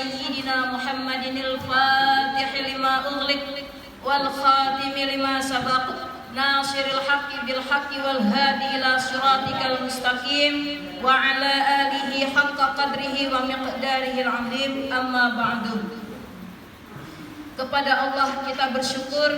sayyidina Muhammadinil Fatih lima ughliq wal khatim lima sabaq nasiril haqqi bil haqqi wal hadi ila siratikal mustaqim wa ala alihi haqqa qadrihi wa miqdarihil azim. Amma ba'du. Kepada Allah kita bersyukur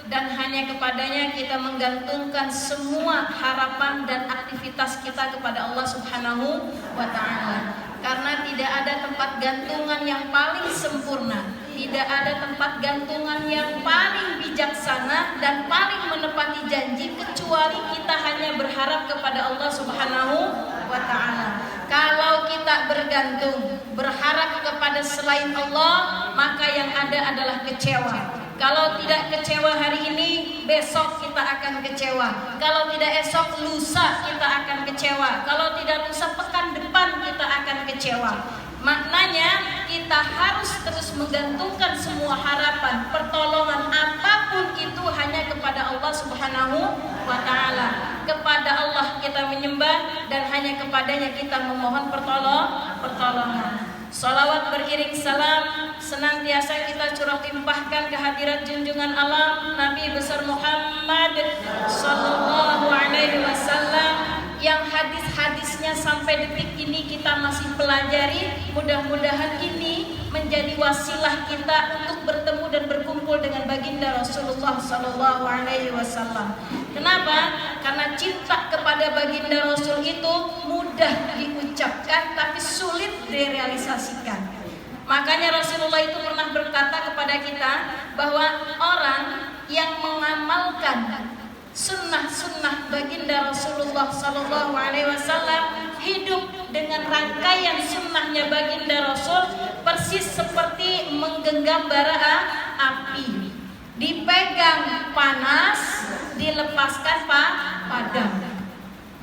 dan hanya kepadanya kita menggantungkan semua harapan dan aktivitas kita kepada Allah Subhanahu wa ta'ala. Karena tidak ada tempat gantungan yang paling sempurna, tidak ada tempat gantungan yang paling bijaksana dan paling menepati janji kecuali kita hanya berharap kepada Allah Subhanahu wa ta'ala. Kalau kita bergantung, berharap kepada selain Allah, maka yang ada adalah kecewa. Kalau tidak kecewa hari ini, besok kita akan kecewa. Kalau tidak esok, lusa kita akan kecewa. Kalau tidak lusa, pekan depan kita akan kecewa. Maknanya kita harus terus menggantungkan semua harapan, pertolongan apapun itu hanya kepada Allah Subhanahu wa ta'ala. Kepada Allah kita menyembah dan hanya kepadanya kita memohon pertolongan. Salawat beriring salam senantiasa kita curah limpahkan ke hadirat junjungan alam Nabi besar Muhammad sallallahu alaihi wasallam yang hadis-hadisnya sampai detik ini kita masih pelajari. Mudah-mudahan ini menjadi wasilah kita untuk bertemu dan berkumpul dengan baginda Rasulullah sallallahu alaihi wasallam. Kenapa? Karena cinta kepada baginda Rasul itu mudah diucapkan tapi sulit direalisasikan. Makanya Rasulullah itu pernah berkata kepada kita bahwa orang yang mengamalkan sunnah-sunnah baginda Rasulullah sallallahu alaihi wasallam hidup dengan rangkaian sunnahnya baginda Rasul persis seperti menggenggam bara api. Dipegang panas, dilepaskan padam.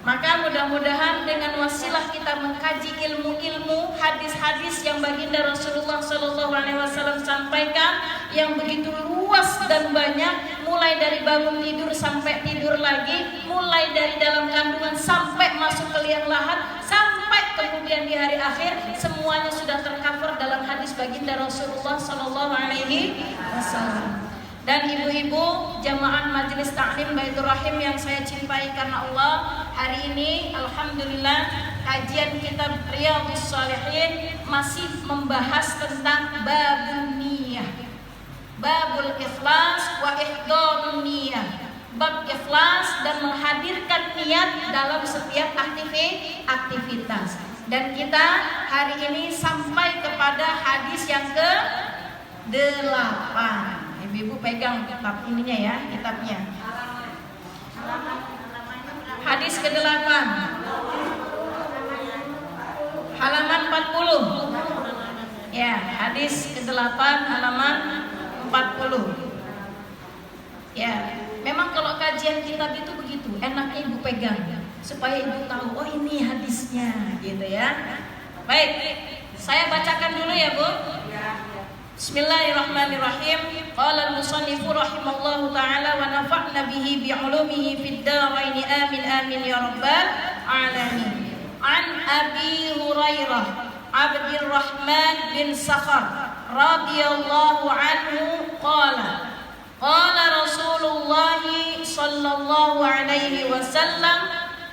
Maka mudah-mudahan dengan wasilah kita mengkaji ilmu-ilmu hadis-hadis yang baginda Rasulullah sallallahu alaihi wasallam sampaikan yang begitu luas dan banyak, mulai dari bangun tidur sampai tidur lagi, mulai dari dalam kandungan sampai masuk ke liang lahat, sampai kemudian di hari akhir, semuanya sudah tercover dalam hadis baginda Rasulullah sallallahu alaihi wasallam. Dan ibu-ibu jamaah majelis taklim Baitur Rahim yang saya cintai karena Allah, hari ini alhamdulillah kajian kitab Riyadhus Shalihin masih membahas tentang babun niyah, babul ikhlas wa ihdarun niyah, bab ikhlas dan menghadirkan niat dalam setiap aktivitas. Dan kita hari ini sampai kepada hadis yang ke-8. Ibu pegang kitab ininya ya, kitabnya. Hadis ke-8. Halaman 40. Ya, hadis ke-8 halaman 40. Ya, memang kalau kajian kitab itu begitu, enaknya ibu pegang supaya ibu tahu, oh ini hadisnya gitu ya. Baik, saya bacakan dulu ya, Bu. Bismillahirrahmanirrahim. Qala al-musannifu rahimallahu ta'ala wa nafa'na bihi bi'ulumihi fid dharain amin amin ya rabbal alamin. An Abi Hurairah Abdurrahman bin Sakhar radhiyallahu anhu qala Rasulullah sallallahu alaihi wasallam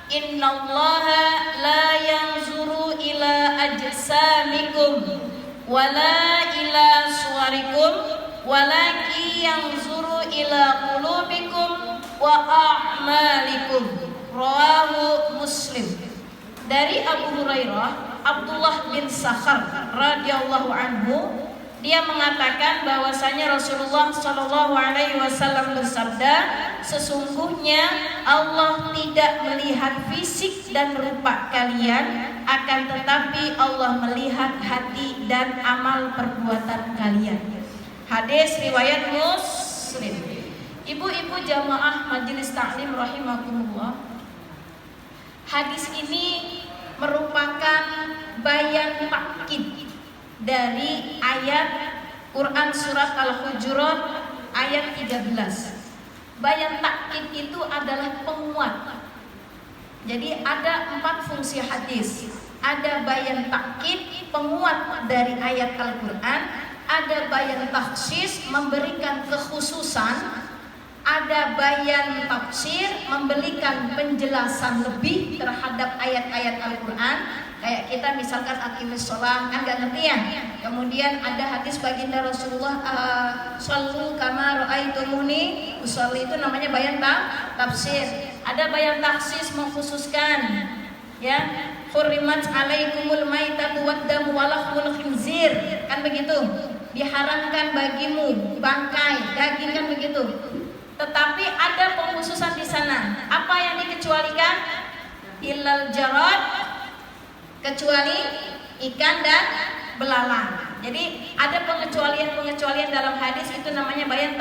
innallaha la yanzuru ila ajsamikum wala ila suwarikum walaki yanzuru ila qulubikum wa a'malikum. Rawahu Muslim. Dari Abu Hurairah Abdullah bin Sakhar radhiyallahu anhu, dia mengatakan bahwasanya Rasulullah sallallahu alaihi wasallam bersabda, sesungguhnya Allah tidak melihat fisik dan rupa kalian, akan tetapi Allah melihat hati dan amal perbuatan kalian. Hadis riwayat Muslim. Ibu-ibu jamaah majelis taklim rahimakumullah, hadis ini merupakan bayan takkid dari ayat Quran surat Al-Hujurat ayat 13. Bayan takkid itu adalah penguat. Jadi ada 4 fungsi hadis. Ada bayan takkid, penguat dari ayat Al-Quran. Ada bayan takhsis, memberikan kekhususan. Ada bayan tafsir, memberikan penjelasan lebih terhadap ayat-ayat Al-Quran. Kayak kita misalkan aqimis sholah, kan gak ngerti ya. Kemudian ada hadis baginda Rasulullah, shallu kama ra'aitumuni usolli, itu namanya bayan tafsir. Ada bayan takhsis, mengkhususkan, ya, hurrimat alaikumul maitatu waddamu walahmul khinzir, kan begitu, diharamkan bagimu bangkai, daging, kan begitu. Tetapi ada pengkhususan di sana. Apa yang dikecualikan? Illal jarad, kecuali ikan dan belalang. Jadi ada pengecualian dalam hadis, itu namanya bayan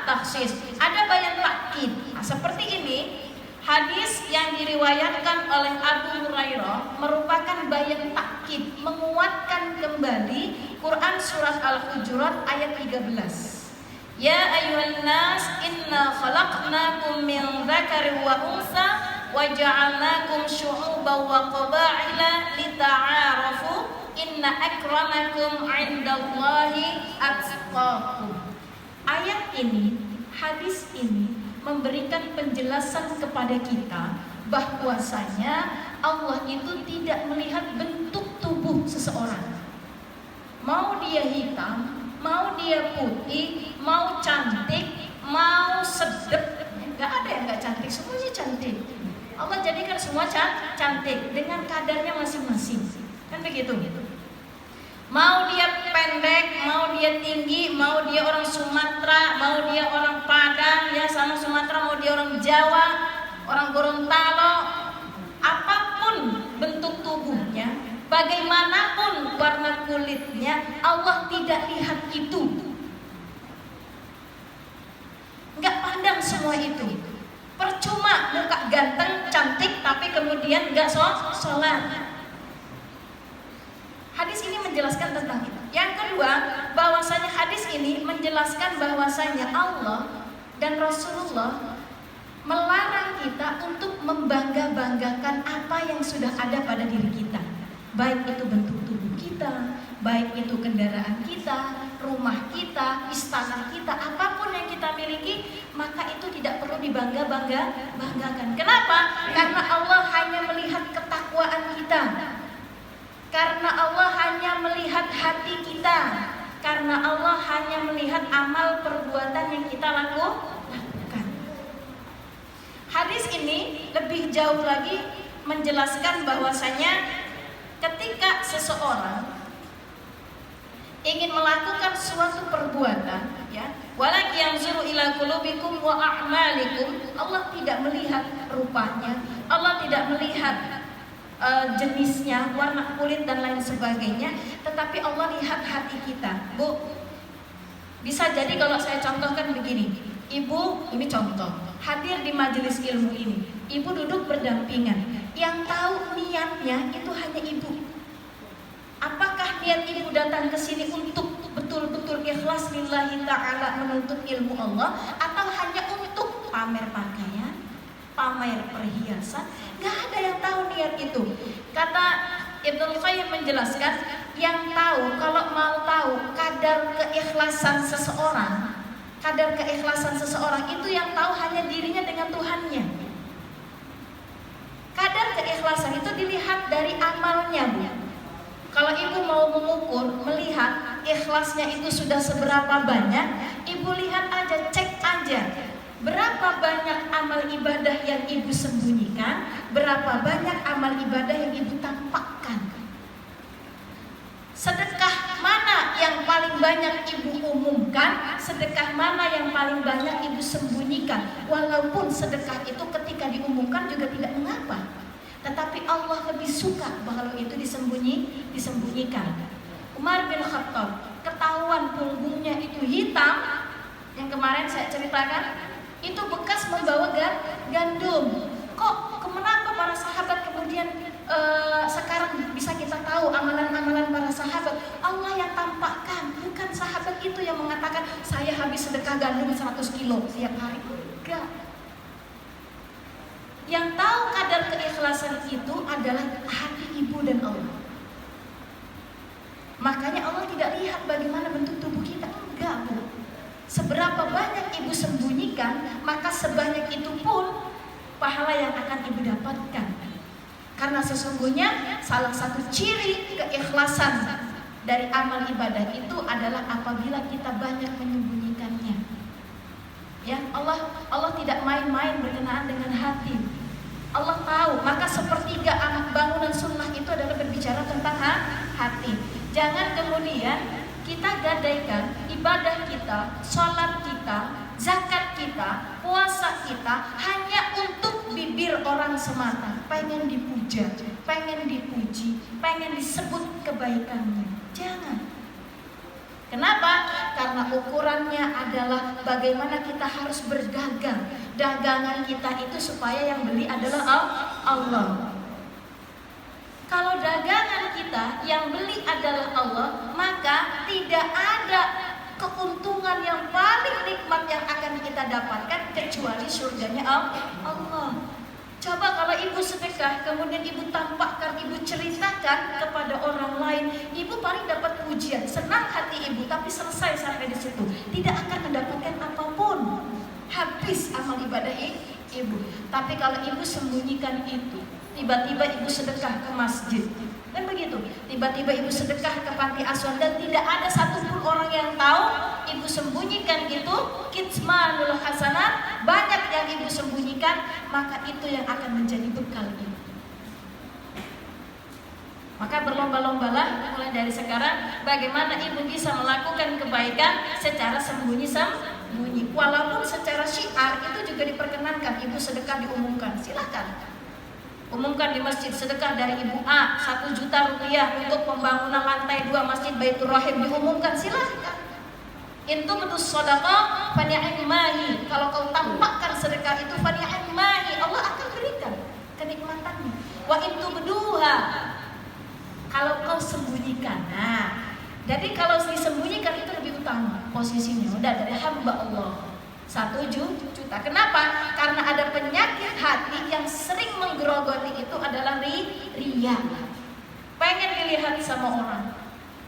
takhsis. Ada bayan takkid. Nah, seperti ini, hadis yang diriwayatkan oleh Abu Hurairah merupakan bayan takkid, menguatkan kembali Quran surat Al-Hujurat ayat 13. Ya ayyuhan nas inna khalaqnakum min dzakarin wa unsa wa ja'alnakum syu'uban wa qaba'ila lita'arafu inna akramakum 'indallahi atqakum. Ayat ini, hadis ini memberikan penjelasan kepada kita bahwasanya Allah itu tidak melihat bentuk tubuh seseorang. Mau dia hitam, mau dia putih, mau cantik, mau sedep, nggak ada yang nggak cantik, semuanya cantik. Allah jadikan semua cantik dengan kadarnya masing-masing, kan begitu. Mau dia pendek, mau dia tinggi, mau dia orang Sumatera, mau dia orang Padang, ya sama Sumatera, mau dia orang Jawa, orang Gorontalo, apapun bentuk tubuhnya, bagaimanapun warna kulitnya, Allah tidak lihat itu. Nggak pandang semua itu. Percuma muka ganteng, cantik, tapi kemudian nggak sholat. Hadis ini menjelaskan tentang itu. Yang kedua, bahwasanya hadis ini menjelaskan bahwasanya Allah dan Rasulullah melarang kita untuk membangga-banggakan apa yang sudah ada pada diri kita. Baik itu bentuk tubuh kita, baik itu kendaraan kita, rumah kita, istana kita, apapun yang kita miliki, maka itu tidak perlu dibanggakan. Kenapa? Karena Allah hanya melihat ketakwaan kita. Karena Allah hanya melihat hati kita. Karena Allah hanya melihat amal perbuatan yang kita lakukan. Hadis ini lebih jauh lagi menjelaskan bahwasanya ketika seseorang ingin melakukan suatu perbuatan, ya, walaki yanzuru ila qulubikum wa a'malikum, Allah tidak melihat rupanya, Allah tidak melihat jenisnya, warna kulit dan lain sebagainya, tetapi Allah lihat hati kita. Bu, bisa jadi kalau saya contohkan begini, ibu, ini contoh, hadir di majelis ilmu ini, ibu duduk berdampingan, yang tahu niatnya itu hanya ibu. Apakah niat ibu datang ke sini untuk betul-betul ikhlas lillahi ta'ala menuntut ilmu Allah, atau hanya untuk pamer pakaian, pamer perhiasan? Gak ada yang tahu niat itu. Kata Ibnu Qayyim menjelaskan, yang tahu, kalau mau tahu kadar keikhlasan seseorang, itu yang tahu hanya dirinya dengan Tuhannya. Kadar keikhlasan itu dilihat dari amalnya, Bu. Kalau ibu mau mengukur, melihat ikhlasnya itu sudah seberapa banyak, ibu lihat aja, cek aja. Berapa banyak amal ibadah yang ibu sembunyikan, berapa banyak amal ibadah yang ibu tampakkan. Sedekah mana yang paling banyak ibu umumkan, sedekah mana yang paling banyak ibu sembunyikan. Walaupun sedekah itu ketika diumumkan juga tidak mengapa, tetapi Allah lebih suka kalau itu disembunyikan. Umar bin Khattab, ketahuan punggungnya itu hitam, yang kemarin saya ceritakan, itu bekas membawa gandum. Kok kenapa para sahabat kemudian sekarang bisa kita tahu amalan-amalan para sahabat? Allah yang tampakkan, bukan sahabat itu yang mengatakan saya habis sedekah gandum 100 kilo setiap hari. Enggak. Yang tahu kadar keikhlasan itu adalah hati ibu dan Allah. Makanya Allah tidak lihat bagaimana bentuk tubuh kita, enggak Bu. Seberapa banyak ibu sembunyikan, maka sebanyak itu pun pahala yang akan ibu dapatkan. Karena sesungguhnya salah satu ciri keikhlasan dari amal ibadah itu adalah apabila kita banyak menyembunyikannya. Ya, Allah tidak main-main berkenaan dengan hati. Allah tahu, maka sepertiga bangunan sunnah itu adalah berbicara tentang hati. Jangan kemudian kita gadaikan ibadah kita, sholat kita, zakat kita, puasa kita hanya untuk bibir orang semata. Pengen dipuja, pengen dipuji, pengen disebut kebaikannya. Jangan. Kenapa? Karena ukurannya adalah bagaimana kita harus berdagang. Dagangan kita itu supaya yang beli adalah Allah. Kalau dagangan kita yang beli adalah Allah, maka tidak ada keuntungan yang paling nikmat yang akan kita dapatkan kecuali surganya Allah. Coba kalau ibu sedekah, kemudian ibu tampakkan, ibu ceritakan kepada orang lain, ibu paling dapat pujian, senang hati ibu, tapi selesai sampai di situ, tidak akan mendapatkan apapun, habis amal ibadah ibu. Tapi kalau ibu sembunyikan itu, tiba-tiba ibu sedekah ke masjid, kan begitu, tiba-tiba ibu sedekah ke panti asuhan dan tidak ada satupun orang yang tahu, ibu sembunyikan itu, kitmanul hasanat, banyak yang ibu sembunyikan, maka itu yang akan menjadi bekal ibu. Maka berlomba-lombalah mulai dari sekarang bagaimana ibu bisa melakukan kebaikan secara sembunyi-sembunyi. Walaupun secara syiar itu juga diperkenankan, ibu sedekah diumumkan, silakan. Umumkan di masjid, sedekah dari ibu A 1 juta rupiah untuk pembangunan lantai 2 masjid Baitur Rahim, diumumkan, silahkan. Itu betul sedekah fani'immahi. Kalau kau tampakkan sedekah itu fani'immahi, Allah akan berikan kenikmatannya. Wa itu beduha, kalau kau sembunyikan. Nah, jadi kalau disembunyikan itu lebih utama posisinya. Udah dari hamba Allah 1 juta. Kenapa? Karena ada penyakit hati yang sering menggerogoti itu adalah riya. Pengen dilihat sama orang,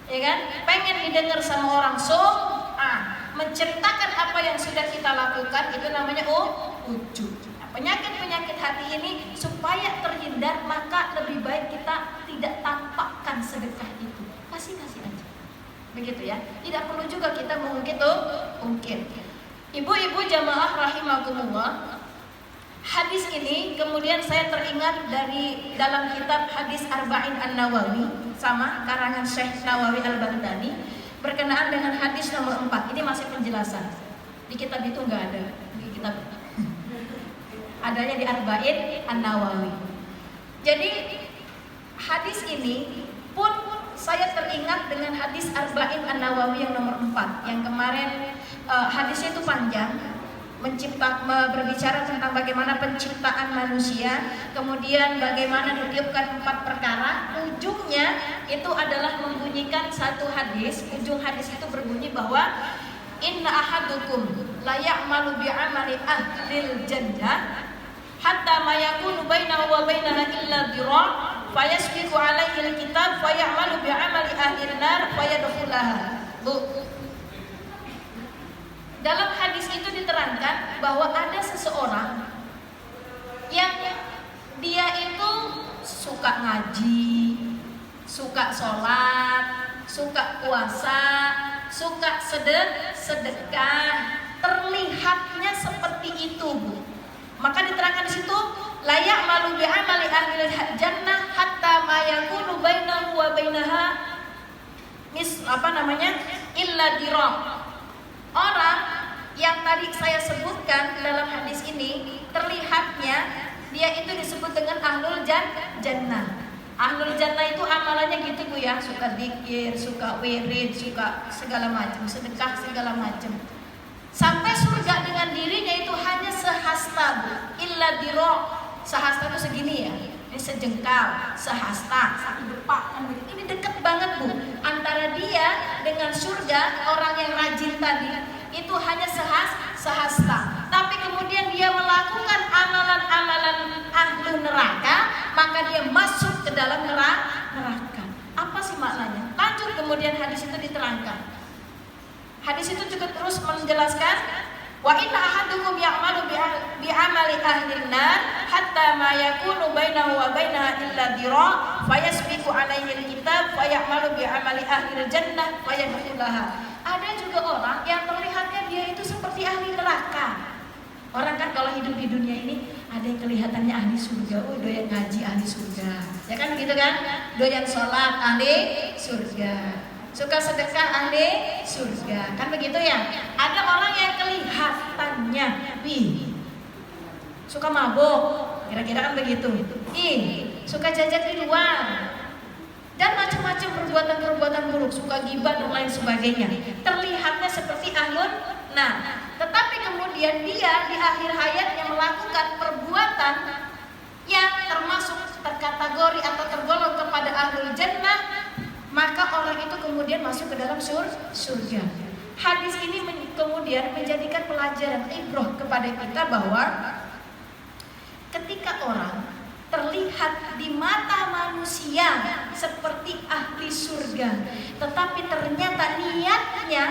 ya kan? Pengen didengar sama orang. Menceritakan apa yang sudah kita lakukan itu namanya ujub. Nah, penyakit-penyakit hati ini supaya terhindar, maka lebih baik kita tidak tampakkan sedekah itu. Kasih aja. Begitu ya. Tidak perlu juga kita mungkin. Ibu-ibu jamaah rahimakumullah, hadis ini kemudian saya teringat dari dalam kitab Hadis Arba'in An-Nawawi, sama karangan Syekh Nawawi Al-Baghdadi, berkenaan dengan hadis nomor 4. Ini masih penjelasan. Di kitab itu enggak ada. Di kitab adanya di Arba'in An-Nawawi. Jadi hadis ini pun saya teringat dengan hadis Arba'in An-Nawawi yang nomor 4, yang kemarin hadisnya itu panjang, berbicara tentang bagaimana penciptaan manusia, kemudian bagaimana ditiupkan 4 perkara. Ujungnya itu adalah membunyikan satu hadis. Ujung hadis itu berbunyi bahwa inna ahadukum la ya'malu bi'amali ahlil jannah hatta ma yakunu bainahu wa bainaha illa dhira' fayasbiqu alaihi alkitab fayamalu bi'amali ahlin nar fayadkhulaha. Dalam hadis itu diterangkan bahwa ada seseorang yang dia itu suka ngaji, suka sholat, suka puasa, suka sedekah, terlihatnya seperti itu, Bu. Maka diterangkan di situ layak malu bi'amali ahlil jannah hatta ma yakunu bainahu wa bainaha illa dirah. Orang yang tadi saya sebutkan dalam hadis ini, terlihatnya dia itu disebut dengan ahlul jannah. Ahlul jannah itu amalannya gitu Bu ya, suka zikir, suka wirid, suka segala macam, sedekah segala macam. Sampai surga dengan dirinya itu hanya sehasta, Bu. Illa dirah. Sehasta itu segini ya. Ini sejengkal, sehasta, satu depak kan begitu. Ini dekat banget Bu. Antara dia dengan surga, orang yang rajin tadi itu hanya sehasta. Tapi kemudian dia melakukan amalan-amalan ahli neraka, maka dia masuk ke dalam neraka. Apa sih maknanya? Lanjut kemudian hadis itu diterangkan. Hadis itu juga terus menjelaskan, wa inna ahadukum ya'malu bi'amali ahli nar hatta ma yakunu bainahu wa bainaha illa dira fayasbiqu alaihi alkitab fayamalu bi'amali ahli jannah fayadkhulaha. Ada juga orang yang terlihatnya dia itu seperti ahli neraka. Orang kan kalau hidup di dunia ini ada yang kelihatannya ahli surga, oh doyan ngaji ahli surga, ya kan begitu kan? Doyan sholat ahli surga, suka sedekah ahli surga, kan begitu ya? Ada orang yang kelihatannya, suka mabuk, kira-kira kan begitu. Suka jajan di luar dan macam-macam perbuatan-perbuatan buruk, suka gibah dan lain sebagainya. Terlihatnya seperti ahlun. Nah, tetapi kemudian dia di akhir hayatnya melakukan perbuatan yang termasuk terkategori atau tergolong kepada ahlul jannah, maka orang itu kemudian masuk ke dalam surga. Hadis ini kemudian menjadikan pelajaran ibrah kepada kita bahwa ketika orang terlihat di mata manusia seperti ahli surga, tetapi ternyata niatnya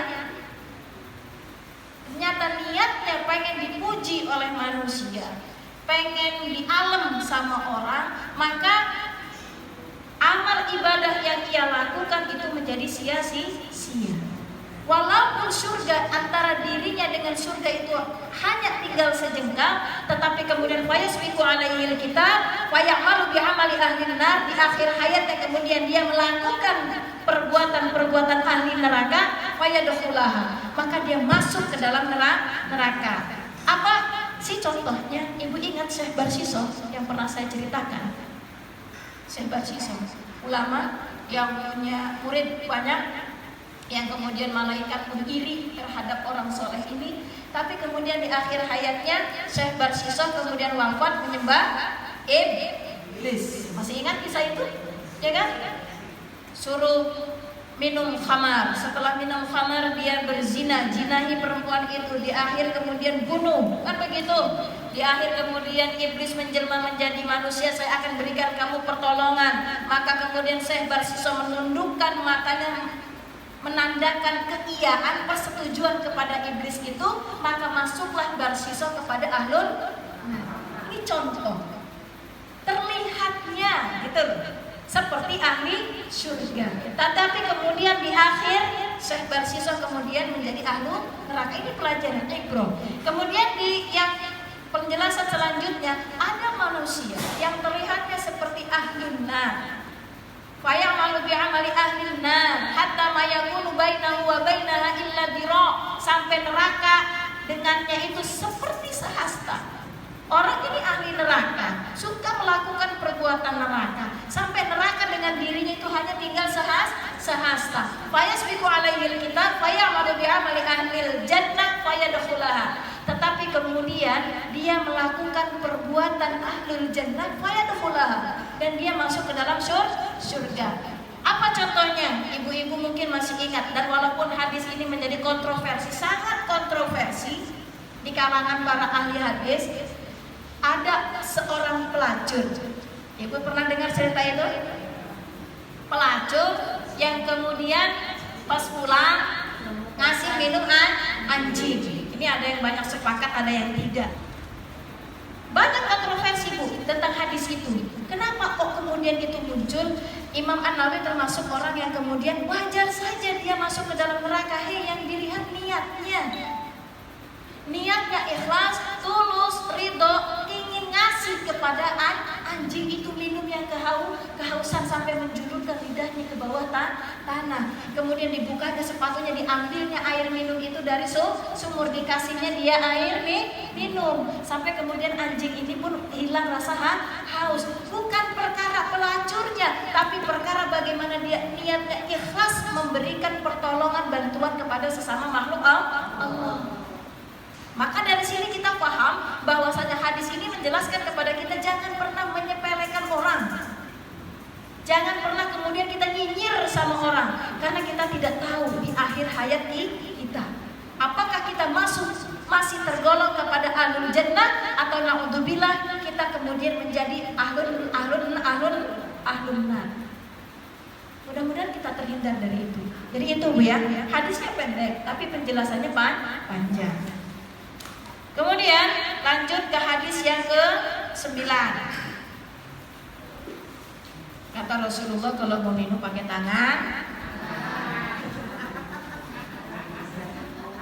pengen dipuji oleh manusia, pengen dialem sama orang, maka amal ibadah yang ia lakukan itu menjadi sia-sia. Walaupun surga antara dirinya dengan surga itu hanya tinggal sejengkal, tetapi kemudian fayasbiqu alaihi alkitab fayamalu bi'amali ahli nar, di akhir hayatnya kemudian dia melakukan perbuatan-perbuatan ahli neraka, fayadkhulaha, maka dia masuk ke dalam neraka. Apa sih contohnya? Ibu ingat Syekh Barsiso yang pernah saya ceritakan? Syekh Barsiso, ulama yang punya murid banyak, yang kemudian malaikat pun iri terhadap orang soleh ini, tapi kemudian di akhir hayatnya Syekh Barsiso kemudian wafat menyembah iblis. Masih ingat kisah itu? Ya kan? Suruh minum khamar, setelah minum khamar dia berzina, jinahi perempuan itu, di akhir kemudian bunuh, kan begitu. Di akhir kemudian iblis menjelma menjadi manusia, saya akan berikan kamu pertolongan. Maka kemudian Syekh Barsiso menundukkan matanya menandakan keiyaan persetujuan kepada iblis itu, maka masuklah Barsiso kepada ahlul. Ini contoh terlihatnya gitu seperti ahli surga, tetapi kemudian di akhir Syekh Barsiso kemudian menjadi ahlu neraka. Ini pelajaran ibrah. Kemudian di yang penjelasan selanjutnya, ada manusia yang terlihatnya seperti ahlun nar, fayamalu bi'amali ahlin nar hatta ma yakunu bainahu wa bainaha illa dira, sampai neraka dengannya itu seperti sehasta. Orang ini ahli neraka, suka melakukan perbuatan neraka, sampai neraka dengan dirinya itu hanya tinggal sehasta. Fayasbiqu alaihi alkitab fayamalu bi'amali ahlil jannah fayadkhulaha. Tetapi kemudian dia melakukan perbuatan ahlul jannah fayadkhulaha, dan dia masuk ke dalam surga. Apa contohnya? Ibu-ibu mungkin masih ingat, dan walaupun hadis ini menjadi kontroversi, sangat kontroversi di kalangan para ahli hadis, ada seorang pelacur. Ibu pernah dengar cerita itu? Pelacur yang kemudian pas pulang ngasih minum anjing. Ini ada yang banyak sepakat, ada yang tidak. Banyak kontroversi Bu tentang hadis itu. Kenapa kok kemudian itu muncul? Imam An-Nawawi termasuk orang yang kemudian wajar saja dia masuk ke dalam neraka. Yang dilihat niatnya ikhlas, tulus, ridho, ingin ngasih kepada anjing itu minum yang kehausan sampai menjulurkan lidahnya ke bawah tanah. Kemudian dibukanya sepatunya, diambilnya air minum itu dari sumur, dikasihnya dia air minum, sampai kemudian anjing ini pun hilang rasa haus. Bukan perkara pelacurnya, tapi perkara bagaimana dia niatnya ikhlas memberikan pertolongan, bantuan kepada sesama makhluk Allah. Maka dari sini kita paham bahwasanya hadis ini menjelaskan kepada kita jangan pernah menyepelekan orang. Jangan pernah kemudian kita nyinyir sama orang, karena kita tidak tahu di akhir hayat kita apakah kita masuk masih tergolong kepada ahlul jannah atau naudzubillah kita kemudian menjadi ahlun nar. Mudah-mudahan kita terhindar dari itu. Jadi itu Bu ya, hadisnya pendek tapi penjelasannya panjang. Kemudian lanjut ke hadis yang ke-9. Kata Rasulullah kalau mau minum pakai tangan.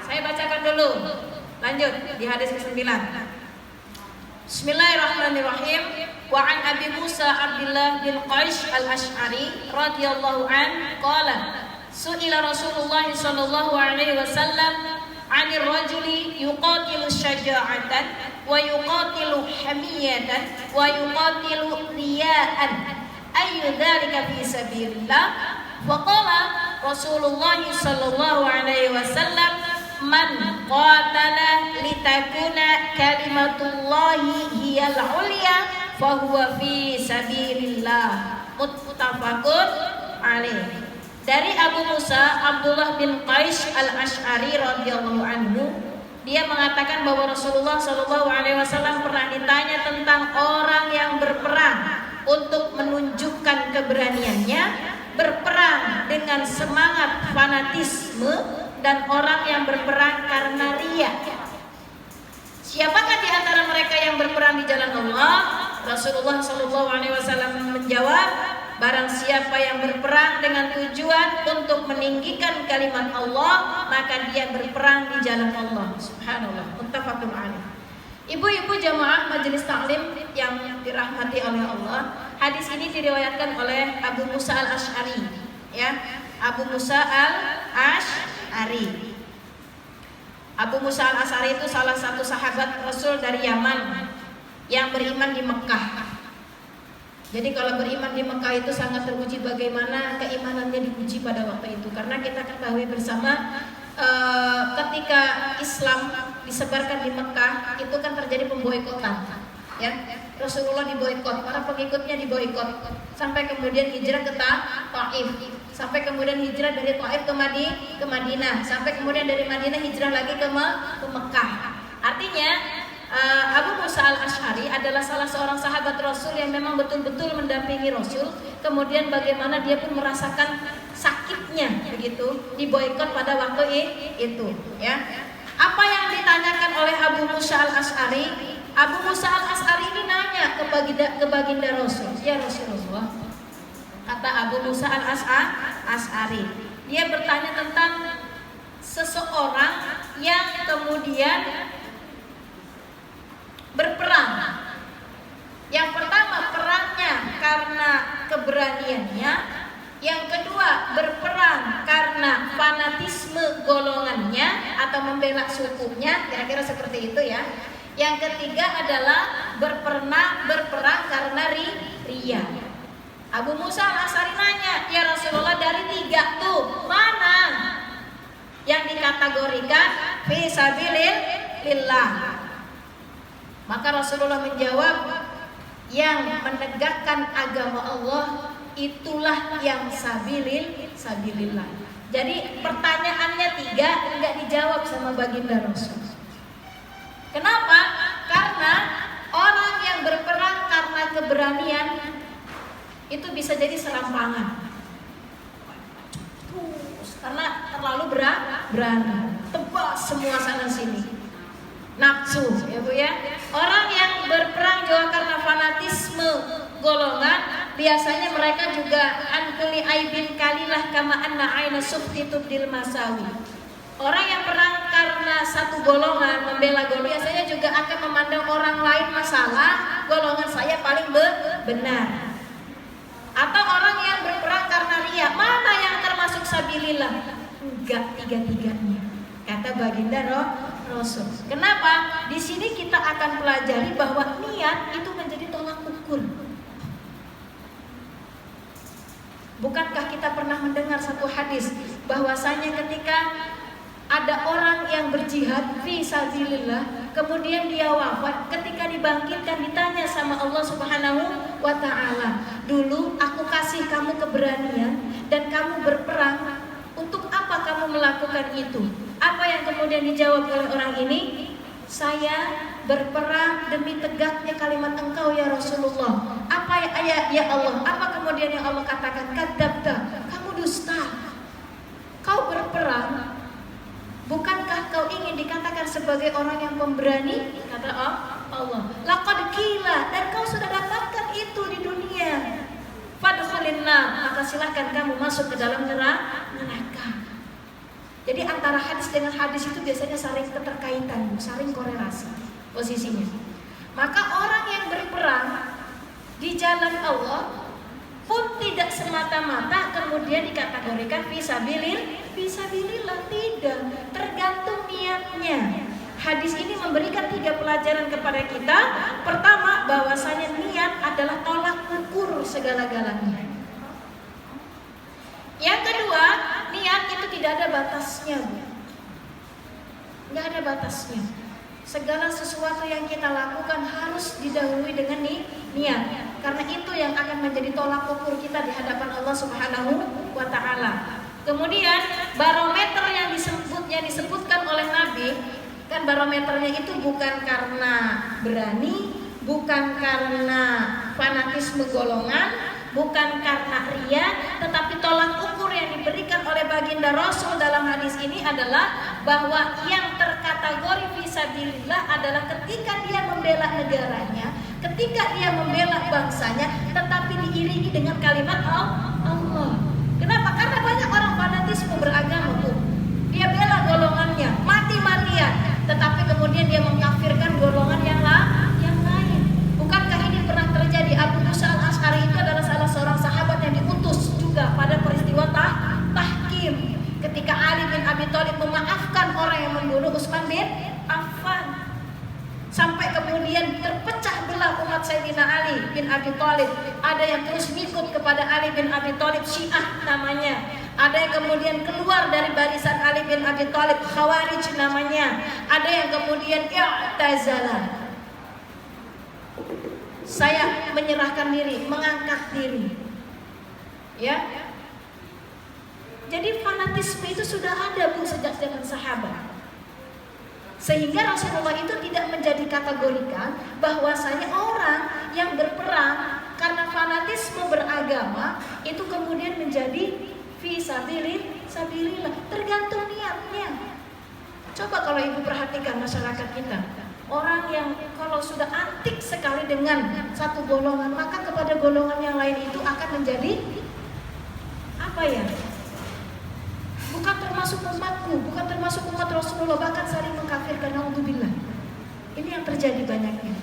Saya bacakan dulu. Lanjut di hadis ke-9. Bismillahirrahmanirrahim. Wa an Abi Musa Abdullah bin Qais al-Ash'ari radhiyallahu an qala su'ila Rasulullah sallallahu alaihi wasallam 'anil rajuli yuqatilu syaja'atan wa yuqatilu hamiyatan wa yuqatilu riya'an ayyu dzalika fi sabilillah. Faqala Rasulullah sallallahu alaihi wasallam man qatala litakuna kalimatullahi hiyal ulya fahuwa fi sabilillah. Muttafaqun alaih. Dari Abu Musa Abdullah bin Qais al-Ash'ari radhiyallahu anhu, dia mengatakan bahwa Rasulullah sallallahu alaihi wasallam pernah ditanya tentang orang yang berperang untuk menunjukkan keberaniannya, berperang dengan semangat fanatisme, dan orang yang berperang karena riya. Siapakah di antara mereka yang berperang di jalan Allah? Rasulullah sallallahu alaihi wasallam menjawab, barang siapa yang berperang dengan tujuan untuk meninggikan kalimat Allah, maka dia berperang di jalan Allah. Subhanallah. Muttafaqun alaih. Ibu-ibu jamaah majelis taklim yang dirahmati oleh Allah, hadis ini diriwayatkan oleh Abu Musa al-Ash'ari, ya. Abu Musa al-Ash'ari. Abu Musa al-Ash'ari itu salah satu sahabat Rasul dari Yaman yang beriman di Mekah. Jadi kalau beriman di Mekah itu sangat teruji bagaimana keimanannya diuji pada waktu itu. Karena kita ketahui bersama ketika Islam disebarkan di Mekah itu kan terjadi pemboikotan, ya. Rasulullah diboikot, para pengikutnya diboikot, sampai kemudian hijrah ke Taif, sampai kemudian hijrah dari Taif ke Madinah, sampai kemudian dari Madinah hijrah lagi ke Mekah. Artinya Abu Musa al-Ash'ari adalah salah seorang sahabat Rasul yang memang betul-betul mendampingi Rasul. Kemudian bagaimana dia pun merasakan sakitnya begitu diboikot pada waktu itu, ya. Apa yang ditanyakan oleh Abu Musa al-Ash'ari? Abu Musa al-Ash'ari ini nanya ke baginda Rasul, ya Rasulullah. Kata Abu Musa al-Ash'ari, dia bertanya tentang seseorang yang kemudian berperang. Yang pertama, perangnya karena keberaniannya. Yang kedua, berperang karena fanatisme golongannya atau membela sukunya, kira-kira seperti itu ya. Yang ketiga adalah berperang karena riya. Abu Musa al-Ash'ari nanya, ya Rasulullah, dari tiga tuh mana yang dikategorikan fi sabilillah? Maka Rasulullah menjawab, yang menegakkan agama Allah itulah yang sabilillah. Jadi pertanyaannya tiga enggak dijawab sama baginda Rasul. Kenapa? Karena orang yang berperang karena keberanian itu bisa jadi serampangan. Karena terlalu berani, tebas semua sana sini. Nafsu, ya Bu ya. Orang yang berperang juga karena fanatisme golongan, biasanya mereka juga ankuli aibin kalilah kama anna aina sufti tubdil masawi. Orang yang perang karena satu golongan, membela golongan, biasanya juga akan memandang orang lain masalah, golongan saya paling benar. Atau orang yang berperang karena riya, mana yang termasuk sabilillah? Enggak, tiga-tiganya. Kata baginda Rasul. Kenapa? Di sini kita akan pelajari bahwa niat itu menjadi tolak ukur. Bukankah kita pernah mendengar satu hadis bahwasanya ketika ada orang yang berjihad fi sabilillah, kemudian dia wafat, ketika dibangkitkan ditanya sama Allah Subhanahu wa taala, "Dulu aku kasih kamu keberanian dan kamu berperang, untuk apa kamu melakukan itu?" Apa yang kemudian dijawab oleh orang ini? saya berperang demi tegaknya kalimat Engkau ya Rasulullah. Apa ya Allah? Apa kemudian yang Allah katakan? Kadzabta, kamu dusta. Kau berperang, bukankah kau ingin dikatakan sebagai orang yang pemberani? Kata Allah, laqad qila, dan kau sudah dapatkan itu di dunia. Fadkhulin nar, maka silahkan kamu masuk ke dalam neraka. Jadi antara hadis dengan hadis itu biasanya saling keterkaitan, saling korelasi posisinya. Maka orang yang berperang di jalan Allah pun tidak semata-mata kemudian dikategorikan fisabilillah, tidak, tergantung niatnya. Hadis ini memberikan 3 pelajaran kepada kita. Pertama, bahwasanya niat adalah tolak ukur segala-galanya. Yang kedua, niat itu tidak ada batasnya, nggak ada batasnya. Segala sesuatu yang kita lakukan harus didahului dengan niat, karena itu yang akan menjadi tolak ukur kita di hadapan Allah Subhanahu wa Ta'ala. Kemudian barometer yang disebutkan oleh Nabi, kan barometernya itu bukan karena berani, bukan karena fanatisme golongan, bukan karena ria, tetapi tolak ukur yang diberikan oleh baginda Rasul dalam hadis ini adalah bahwa yang terkategori fisabilillah adalah ketika dia membela negaranya, ketika dia membela bangsanya, tetapi diiringi dengan kalimat Allah. Kenapa? Karena banyak orang fanatisme beragama tuh. Dia bela golongannya, mati-matian, tetapi kemudian dia mengkafirkan golongan yang lain. Bukankah ini pernah terjadi? Abu Musa al-Asy'ari itu adalah salah seorang sahabat yang diutus juga pada peristiwa tahkim, ketika Ali bin Abi Thalib memaafkan orang yang membunuh Utsman bin Affan, sampai kemudian terpecah belah umat Sayyidina Ali bin Abi Thalib. Ada yang terus ngikut kepada Ali bin Abi Thalib, Syiah namanya. Ada yang kemudian keluar dari barisan Ali bin Abi Thalib, Khawarij namanya. Ada yang kemudian i'tazalah, saya menyerahkan diri, mengangkat diri. Ya. Jadi fanatisme itu sudah ada sejak zaman sahabat. Sehingga Rasulullah itu tidak menjadi kategorikan bahwasanya orang yang berperang karena fanatisme beragama itu kemudian menjadi fisabilillah, tergantung niatnya. Coba kalau ibu perhatikan masyarakat kita, orang yang kalau sudah antik sekali dengan satu golongan, maka kepada golongan yang lain itu akan menjadi apa ya? Bukan termasuk umatku, bukan termasuk umat Rasulullah, bahkan saling mengkafirkan. Naudzubillah. Ini yang terjadi banyaknya.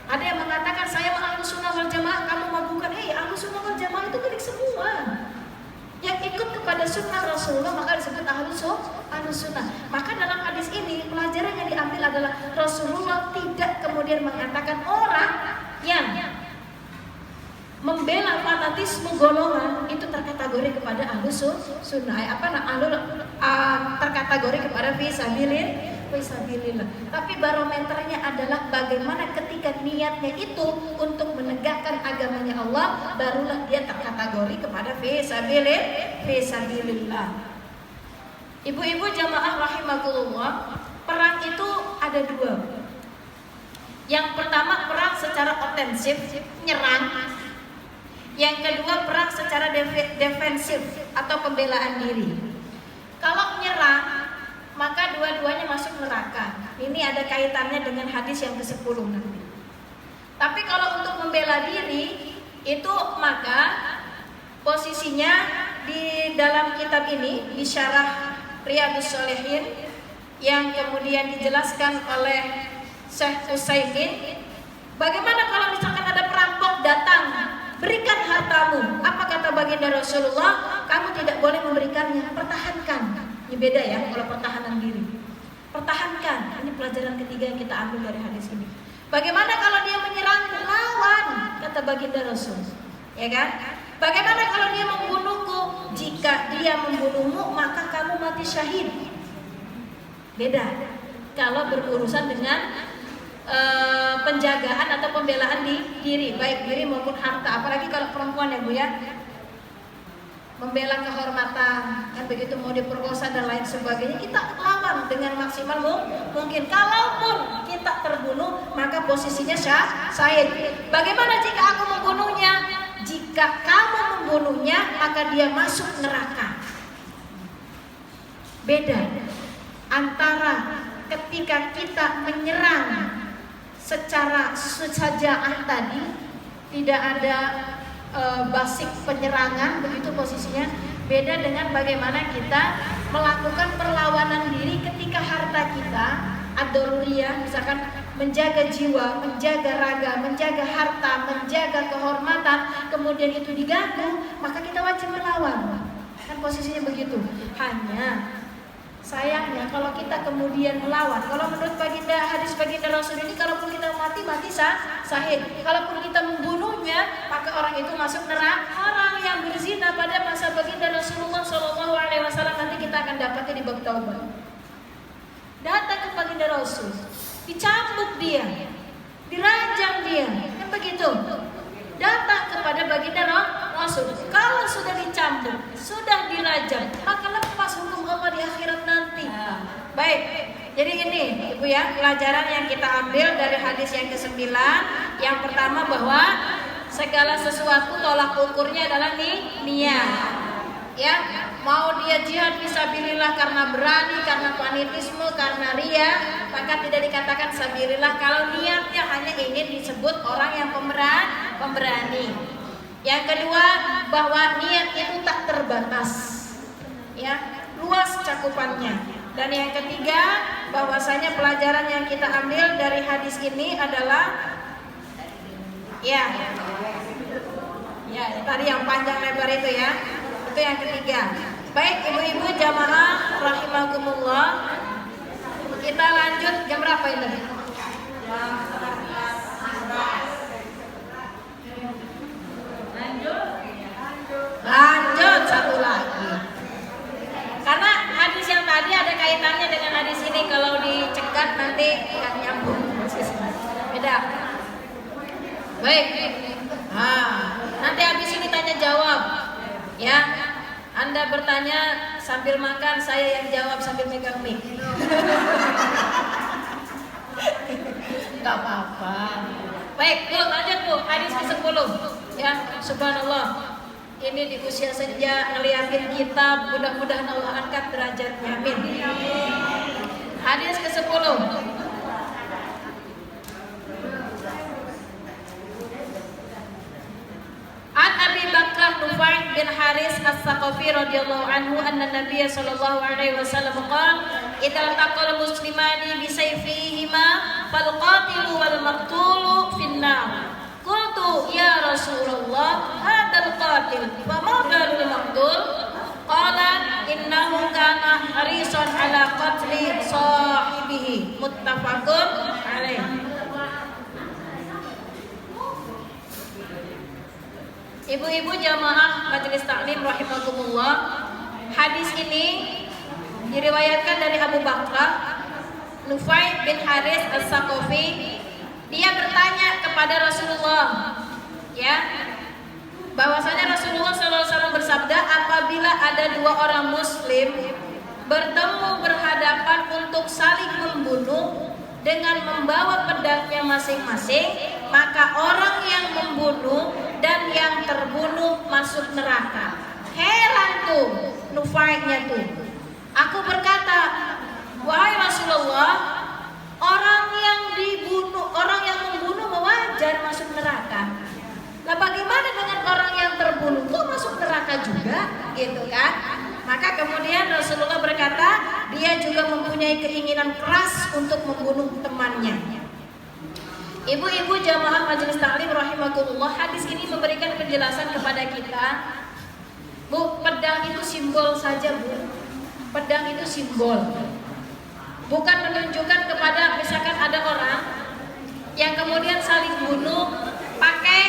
Ada yang mengatakan saya Ahlus Sunnah wal Jamaah, kamu mau bukan? Ahlus Sunnah wal Jamaah itu milik semua. Yang ikut kepada sunnah Rasulullah maka disebut Ahlus Sunnah. Maka dalam hadis ini pelajaran yang diambil adalah Rasulullah tidak kemudian mengatakan orang yang membela fanatisme golongan itu terkategori kepada Ahlus Sunnah. Terkategori kepada fisabilillah. Tapi barometernya adalah bagaimana ketika niatnya itu untuk menegakkan agamanya Allah, barulah dia terkategori kepada fisabilillah. Ibu-ibu jamaah rahimakumullah, perang itu ada 2. Yang pertama perang secara ofensif, nyerang. Yang kedua perang secara defensif atau pembelaan diri. Kalau menyerang, maka dua-duanya masuk neraka. Ini ada kaitannya dengan hadis yang ke-10 nanti. Tapi kalau untuk membela diri, itu maka posisinya di dalam kitab ini, di syarah Riyadhus Shalihin yang kemudian dijelaskan oleh Syekh Utsaimin, bagaimana kalau misalkan ada perampok datang, berikan hartamu. Apa kata baginda Rasulullah? Kamu tidak boleh memberikannya, pertahankan. Ini beda ya kalau pertahanan diri. Pertahankan. Ini pelajaran ketiga yang kita ambil dari hadis ini. Bagaimana kalau dia menyerang? Lawan, kata baginda Rasul. Ya kan? Bagaimana kalau dia membunuhku? Jika dia membunuhmu, maka kamu mati syahid. Beda. Kalau berurusan dengan penjagaan atau pembelaan di diri, baik diri maupun harta. Apalagi kalau perempuan ya Bu ya, membela kehormatan, kan begitu, mau diperkosa dan lain sebagainya, kita lawan dengan maksimal mungkin. Kalaupun tak terbunuh, maka posisinya syahid. Bagaimana jika aku membunuhnya? Jika kamu membunuhnya, maka dia masuk neraka. Beda antara ketika kita menyerang secara sujaah tadi, tidak ada basic penyerangan, begitu posisinya. Beda dengan bagaimana kita melakukan perlawanan diri ketika harta kita ad-daruriyah, misalkan menjaga jiwa, menjaga raga, menjaga harta, menjaga kehormatan, kemudian itu diganggu, maka kita wajib melawan. Kan posisinya begitu. Hanya sayangnya kalau kita kemudian melawan, kalau menurut hadis baginda Rasul ini, kalaupun kita mati syahid. Kalaupun kita membunuhnya, maka orang itu masuk neraka. Orang yang berzina pada masa baginda Rasulullah SAW nanti kita akan dapatnya di bab taubat. Datang ke baginda Rasul, dicambuk dia, dirajam dia, kan begitu. Datang kepada baginda Rasul, kalau sudah dicambuk, sudah dirajam, maka lepas hukum Allah di akhirat nanti. Baik, jadi ini Ibu ya, pelajaran yang kita ambil dari hadis yang ke-9. Yang pertama bahwa segala sesuatu tolak ukurnya adalah niat. Ya, mau dia jihad fisabilillah karena berani, karena fanatisme, karena ria, maka tidak dikatakan sabilillah kalau niatnya hanya ingin disebut orang yang pemberani. Yang kedua, bahwa niat itu tak terbatas, ya, luas cakupannya. Dan yang ketiga, bahwasanya pelajaran yang kita ambil dari hadis ini adalah ya tadi yang panjang lebar itu ya. Itu yang ketiga. Baik ibu-ibu jamaah rahimakumullah, kita lanjut jam berapa ini? Lanjut satu lagi. Karena hadis yang tadi ada kaitannya dengan hadis ini, kalau dicegat nanti nggak nyambung. Beda. Baik. Nanti habis ini tanya jawab. Ya, Anda bertanya sambil makan, saya yang jawab sambil megang mic. Gak apa-apa. Baik, Bu, lanjut Bu, hadis ke-10. Ya, subhanallah. Ini di usia senja ngeliatin kita, mudah-mudahan Allah angkat derajatnya. Amin. Hadis ke-10. An Abi Bakar Nufai bin Haris As-Saqafi radhiyallahu anhu anna Nabiy sallallahu alaihi wasallam qala idza taqal muslimani bi sayfihima fal qatilu wal maqtulu finnar. Qultu ya Rasulullah hadzal qatil wa ma balul maqtul? Qala innahu kana harisan ala qatli sahibihi. Muttafaqun alaih. Ibu-ibu jamaah majelis taklim rahimakumullah, hadis ini diriwayatkan dari Abu Bakar Nufai bin Haris As-Saqafi. Dia bertanya kepada Rasulullah, ya, bahwasanya Rasulullah SAW bersabda, apabila ada dua orang muslim bertemu berhadapan untuk saling membunuh dengan membawa pedangnya masing-masing, maka orang yang membunuh dan yang terbunuh masuk neraka. Heran tuh Nufai'nya tuh. Aku berkata, wahai Rasulullah, orang yang membunuh wajar masuk neraka. Lah bagaimana dengan orang yang terbunuh? Kok masuk neraka juga? Gitu kan? Maka kemudian Rasulullah berkata, dia juga mempunyai keinginan keras untuk membunuh temannya. Ibu-ibu jamaah majelis taklim rahimakumullah, hadis ini memberikan penjelasan kepada kita. Bu, pedang itu simbol saja, Bu. Pedang itu simbol. Bukan menunjukkan kepada misalkan ada orang yang kemudian saling bunuh pakai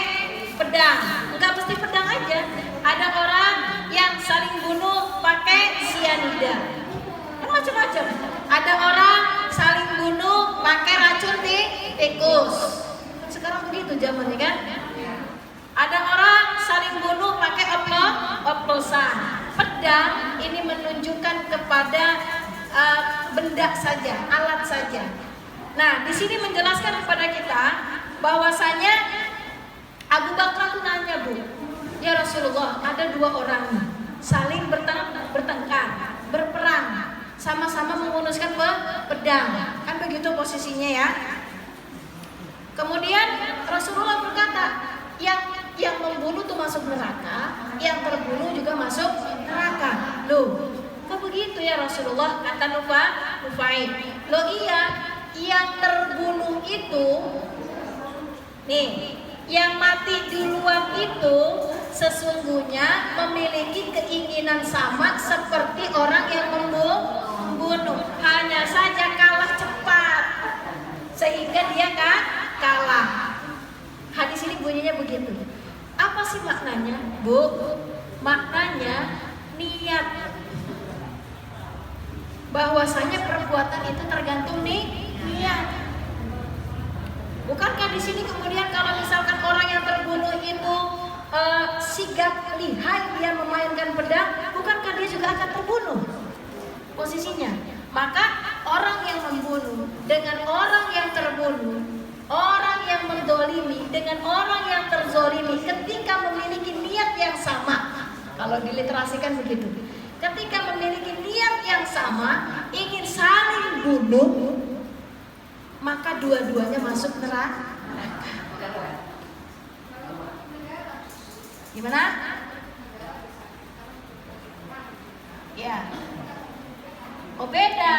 pedang. Enggak mesti pedang aja. Ada orang yang saling bunuh pakai sianida. Kan macam-macam. Ada orang saling bunuh pakai racun tikus. Sekarang begitu zamannya kan. Ada orang saling bunuh pakai oplosan. Pedang ini menunjukkan kepada benda saja, alat saja. Nah, di sini menjelaskan kepada kita bahwasanya Abu Bakar tuh nanya, Bu, ya Rasulullah, ada dua orang saling bertengkar, berperang, sama-sama menggunuskan pedang, kan begitu posisinya ya. Kemudian Rasulullah berkata, yang membunuh tuh masuk neraka, yang terbunuh juga masuk neraka. Loh, kok begitu ya Rasulullah? Kata Nufai. Loh iya, yang terbunuh itu nih, yang mati duluan itu sesungguhnya memiliki keinginan sama seperti orang yang membunuh, hanya saja kalah cepat sehingga dia kalah. Hadis ini bunyinya begitu. Apa sih maknanya, Bu? Maknanya niat. Bahwasanya perbuatan itu tergantung niat. Bukankah di sini kemudian kalau misalkan orang yang terbunuh itu sigap lihai dia memainkan pedang, bukankah dia juga akan terbunuh posisinya? Maka orang yang membunuh dengan orang yang terbunuh, orang yang mendolimi dengan orang yang terzolimi, ketika memiliki niat yang sama, kalau diliterasikan begitu, ketika memiliki niat yang sama, ingin saling bunuh, maka dua-duanya masuk neraka. Gimana? Ya. Oh beda.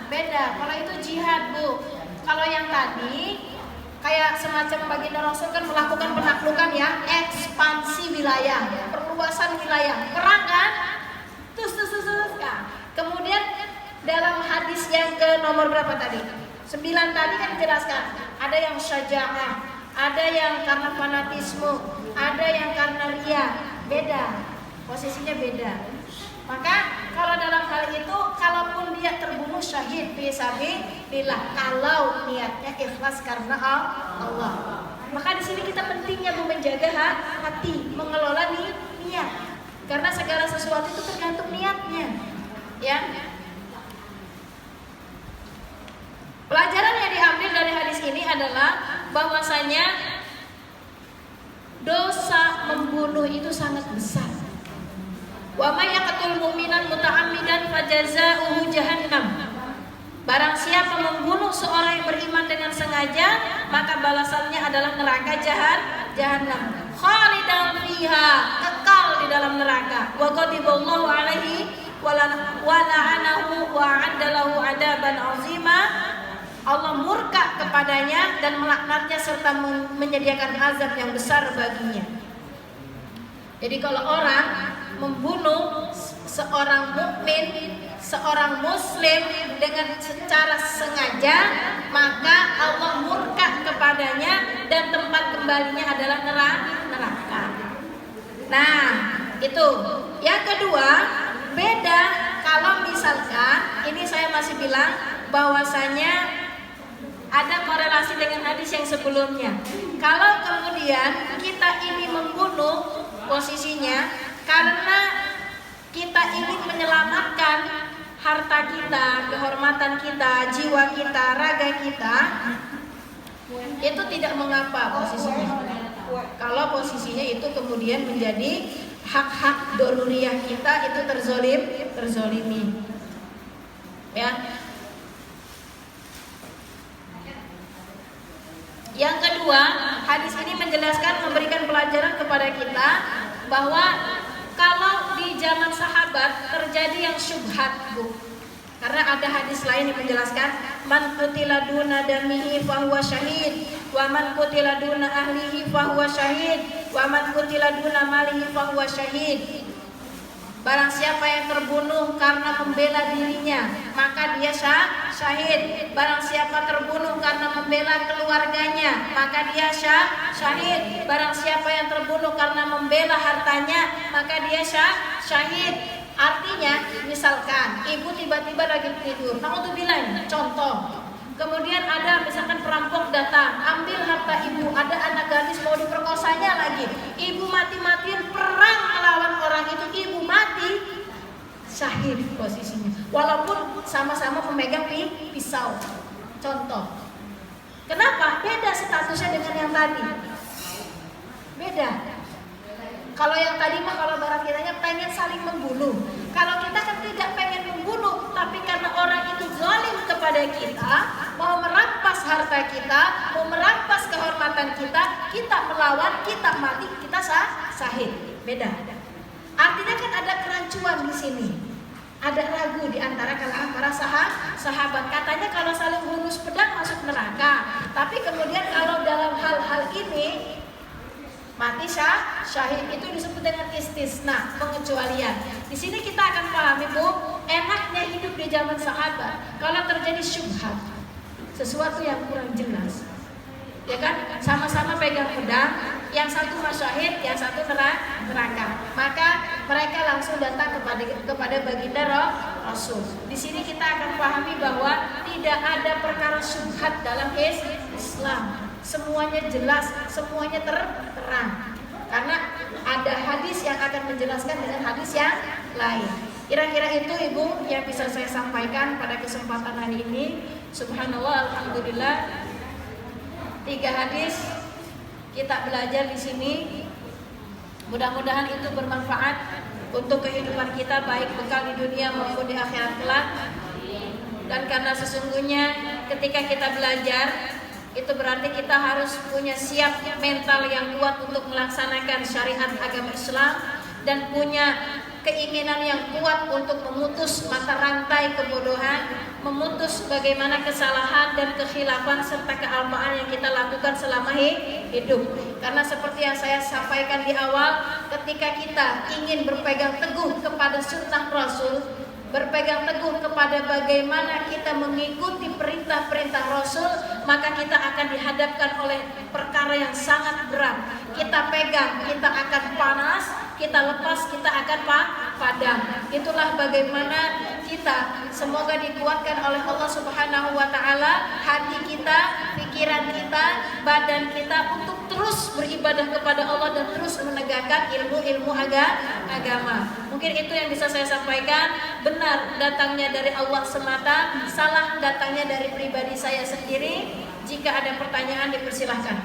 Kalau itu jihad, Bu. Kalau yang tadi kayak semacam baginda Rasul kan melakukan penaklukan ya, ekspansi wilayah, perluasan wilayah, perang kan? Terus. Kemudian dalam hadis yang ke nomor berapa tadi? 9 tadi kan dijelaskan, ada yang syaja'ah, ada yang karena fanatisme, ada yang karena ria, beda, posisinya beda. Maka kalau dalam hal itu, kalaupun dia terbunuh syahid fi sabilillah, kalau niatnya ikhlas karena Allah, maka di sini kita pentingnya menjaga hati, mengelola niat, karena segala sesuatu itu tergantung niatnya, ya. Pelajaran yang diambil dari hadis ini adalah bahwasanya dosa membunuh itu sangat besar. Wa may yaqtul mu'minan muta'ammidan fajazaohu jahannam. Barang siapa membunuh seorang yang beriman dengan sengaja, maka balasannya adalah neraka jahannam. Khalidan fiha, kekal di dalam neraka. Wa ghadiballahu alaihi wa la'anahu wa 'adda lahu 'adaban 'azima. Allah murka kepadanya dan melaknatnya serta menyediakan azab yang besar baginya. Jadi kalau orang membunuh seorang mukmin, seorang muslim dengan secara sengaja, maka Allah murka kepadanya dan tempat kembalinya adalah neraka. Nah, itu. Yang kedua, beda kalau misalkan ini saya masih bilang bahwasanya ada korelasi dengan hadis yang sebelumnya. Kalau kemudian kita ini membunuh posisinya karena kita ingin menyelamatkan harta kita, kehormatan kita, jiwa kita, raga kita, itu tidak mengapa posisinya. Kalau posisinya itu kemudian menjadi hak-hak doruriyah kita itu terzolimi. Ya. Yang kedua, hadis ini menjelaskan, memberikan pelajaran kepada kita bahwa kalau di zaman sahabat terjadi yang syubhat, Bu. Karena ada hadis lain yang menjelaskan man qutila duna damihi fahuwa syahid wa man qutila duna ahlihi fahuwa syahid wa man qutila duna malihi fahuwa syahid. Barang siapa yang terbunuh karena membela dirinya, maka dia syahid. Barang siapa terbunuh karena membela keluarganya, maka dia syahid. Barang siapa yang terbunuh karena membela hartanya, maka dia syahid. Artinya, misalkan ibu tiba-tiba lagi tidur, naudzubillah, contoh. Kemudian ada misalkan perampok datang, ambil harta ibu, ada anak gadis mau diperkosanya lagi. Ibu mati-matian perang melawan orang itu, ibu mati, syahid posisinya. Walaupun sama-sama memegang pisau. Contoh. Kenapa? Beda statusnya dengan yang tadi. Beda. Kalau yang tadi mah kalau barat kitanya pengen saling membunuh. Kalau kita kan tidak pengen membunuh, tapi karena orang itu zalim kepada kita, mau merampas harta kita, mau merampas kehormatan kita, kita melawan, kita mati, kita syahid. Beda. Artinya kan ada kerancuan di sini. Ada ragu di antara kalangan para sahabat. Katanya kalau saling hunus pedang masuk neraka. Tapi kemudian kalau dalam hal-hal ini mati syahid itu disebut dengan istisna, pengecualian. Di sini kita akan pahami, Bu, enaknya hidup di zaman sahabat. Kalau terjadi syubhat, sesuatu yang kurang jelas, ya kan, sama-sama pegang pedang, yang satu masyahid, yang satu neraka, maka mereka langsung datang kepada baginda Rasul. Di sini kita akan pahami bahwa tidak ada perkara syubhat dalam Islam. Semuanya jelas, semuanya terang. Karena ada hadis yang akan menjelaskan dengan hadis yang lain. Kira-kira itu Ibu yang bisa saya sampaikan pada kesempatan hari ini. Subhanallah, alhamdulillah. 3 hadis kita belajar di sini. Mudah-mudahan itu bermanfaat untuk kehidupan kita, baik bekal di dunia maupun di akhirat kelak. Dan karena sesungguhnya ketika kita belajar, itu berarti kita harus punya siap mental yang kuat untuk melaksanakan syariat agama Islam dan punya keinginan yang kuat untuk memutus mata rantai kebodohan, memutus bagaimana kesalahan dan kekhilafan serta kealpaan yang kita lakukan selama hidup. Karena seperti yang saya sampaikan di awal, ketika kita ingin berpegang teguh kepada sunnah Rasul, berpegang teguh kepada bagaimana kita mengikuti perintah-perintah Rasul, maka kita akan dihadapkan oleh perkara yang sangat berat. Kita pegang, kita akan panas, kita lepas, kita akan padam. Itulah bagaimana kita semoga dikuatkan oleh Allah Subhanahu wa taala hati kita, pikiran kita, badan kita untuk terus beribadah kepada Allah dan terus menegakkan ilmu-ilmu agama. Mungkin itu yang bisa saya sampaikan. Benar datangnya dari Allah semata, salah datangnya dari pribadi saya sendiri. Jika ada pertanyaan dipersilahkan.